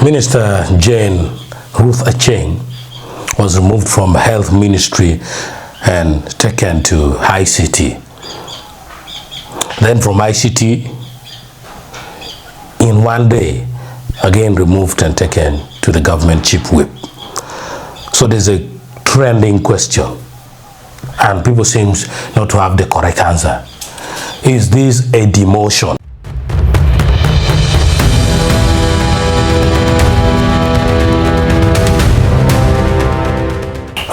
Minister Jane Ruth Aceng was removed from Health Ministry and taken to ICT. Then from ICT, in one day, again removed and taken to the government chief whip. So there's a trending question, and people seem not to have the correct answer. Is this a demotion?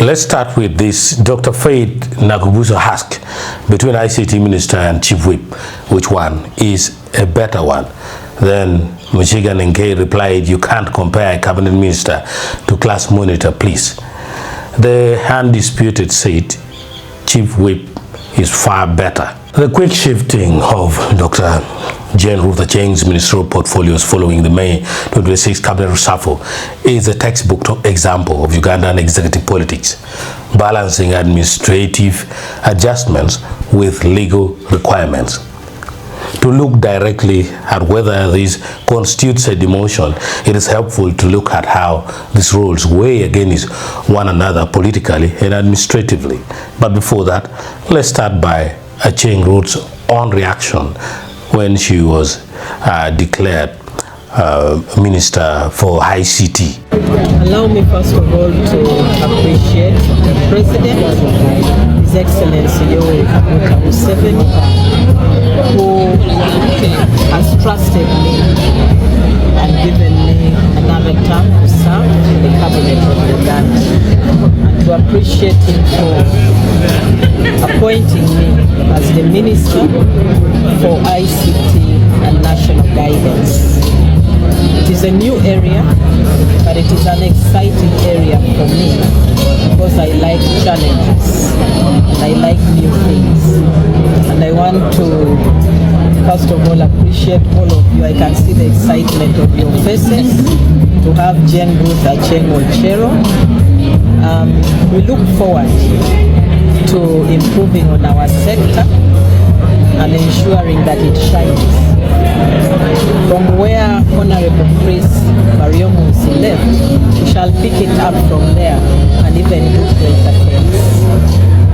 Let's start with this. Dr. Faith Nakubuso asked, between ICT Minister and Chief Whip, which one is a better one? Then Michigan Nkei replied, you can't compare a cabinet minister to class monitor, please. The undisputed said, Chief Whip is far better. The quick shifting of Dr. Jane Ruth Aceng's ministerial portfolios following the May 2026 cabinet reshuffle is a textbook example of Ugandan executive politics, balancing administrative adjustments with legal requirements. To look directly at whether this constitutes a demotion, it is helpful to look at how these roles weigh against one another politically and administratively. But before that, let's start by Aceng Ruth's own reaction when she was declared Minister for ICT. Allow me first of all to appreciate the President, His Excellency Yoweri Kaguta Museveni, who has trusted me and given me another term to serve in the cabinet of Uganda, and to appreciate him for appointing me as the Minister for ICT and National Guidance. It is a new area, but it is an exciting area for me because I like challenges and I like new things. And I want to first of all appreciate all of you. I can see the excitement of your faces to have Jane Ruth Aceng Ochero. We look forward to improving on our sector and ensuring that it shines. From where Honorable Chris Mariomo left, we shall pick it up from there and even do greater things.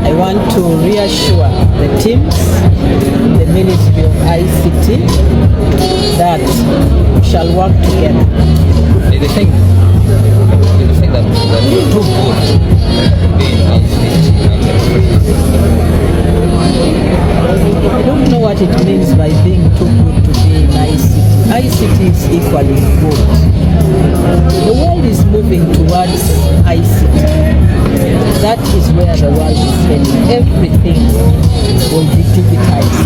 I want to reassure the teams in the Ministry of ICT that we shall work together. Do you think that you're too good to be in ICT? I don't know what it means by being too good to be in ICT. ICT is equally good. The world is moving towards ICT. That is where the world is heading. Everything will be digitized.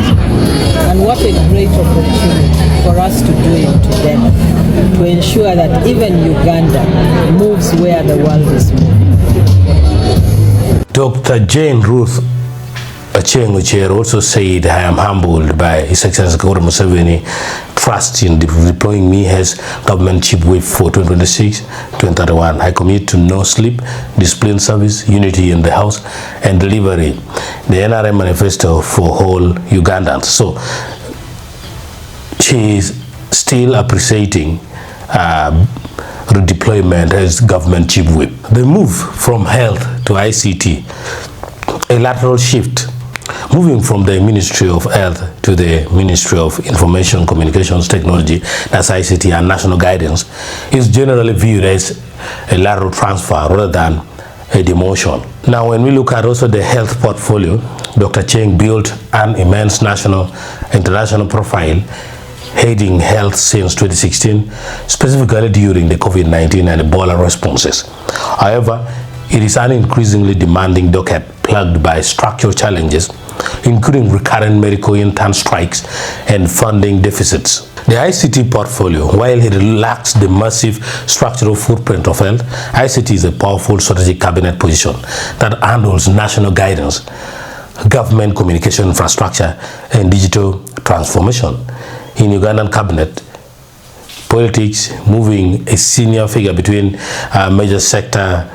And what a great opportunity for us to do it together, to ensure that even Uganda moves where the world is moving. Dr. Jane Ruth Aceng Ochero also said, I am humbled by His Excellency Kaguta Museveni trust in deploying me as government chief whip for 2026-2031. I commit to no sleep, discipline, service, unity in the house, and delivery the NRM manifesto for all Ugandans. So she is still appreciating redeployment as government chief whip. The move from health to ICT, a lateral shift, moving from the Ministry of Health to the Ministry of Information Communications Technology, that's ICT, and National Guidance, is generally viewed as a lateral transfer rather than a demotion. Now, when we look at also the health portfolio, Dr. Aceng built an immense national, international profile, heading health since 2016, specifically during the COVID-19 and Ebola responses. However, it is an increasingly demanding docket plagued by structural challenges, including recurrent medical intern strikes and funding deficits. The ICT portfolio, while it lacks the massive structural footprint of health, ICT is a powerful strategic cabinet position that handles national guidance, government communication infrastructure, and digital transformation. In Ugandan cabinet, politics, moving a senior figure between major sector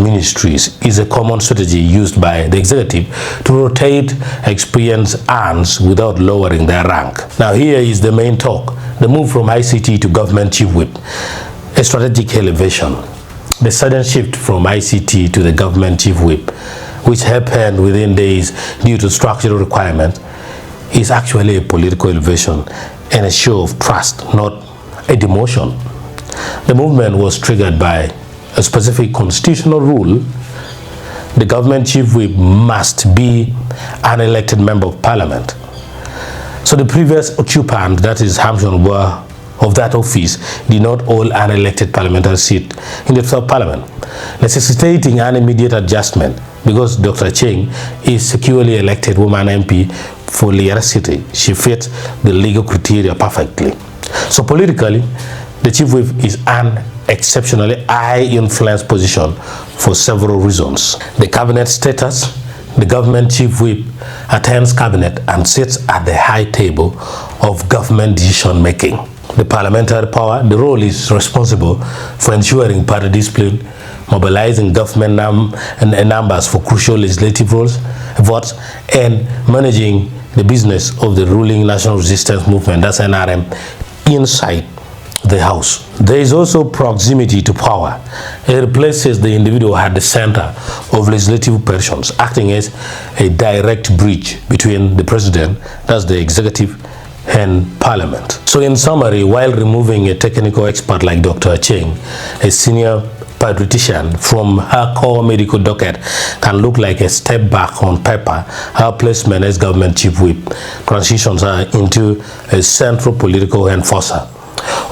ministries is a common strategy used by the executive to rotate experienced hands without lowering their rank. Now here is the main talk, the move from ICT to government chief whip. a strategic elevation. The sudden shift from ICT to the government chief whip, which happened within days due to structural requirements, is actually a political elevation and a show of trust, not a demotion. The movement was triggered by a specific constitutional rule. The government chief whip must be an elected member of parliament. So the previous occupant, that is Hamshon, were of that office did not hold an elected parliamentary seat in the third parliament, necessitating an immediate adjustment because Dr. Aceng is securely elected woman MP for Liara City. She fits the legal criteria perfectly. So politically, the chief whip is an exceptionally high influence position for several reasons. The cabinet status. The government chief whip attends cabinet and sits at the high table of government decision making. The parliamentary power, the role is responsible for ensuring party discipline, mobilizing government numbers for crucial legislative votes, and managing the business of the ruling National Resistance Movement, that's NRM, inside the House. There is also proximity to power. It replaces the individual at the center of legislative operations, acting as a direct bridge between the president, that's the executive, and parliament. So in summary, while removing a technical expert like Dr. Aceng, a senior pediatrician from her core medical docket can look like a step back on paper, her placement as government chief whip transitions her into a central political enforcer.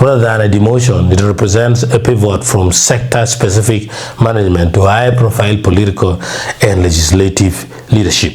Rather than a demotion, it represents a pivot from sector-specific management to high-profile political and legislative leadership.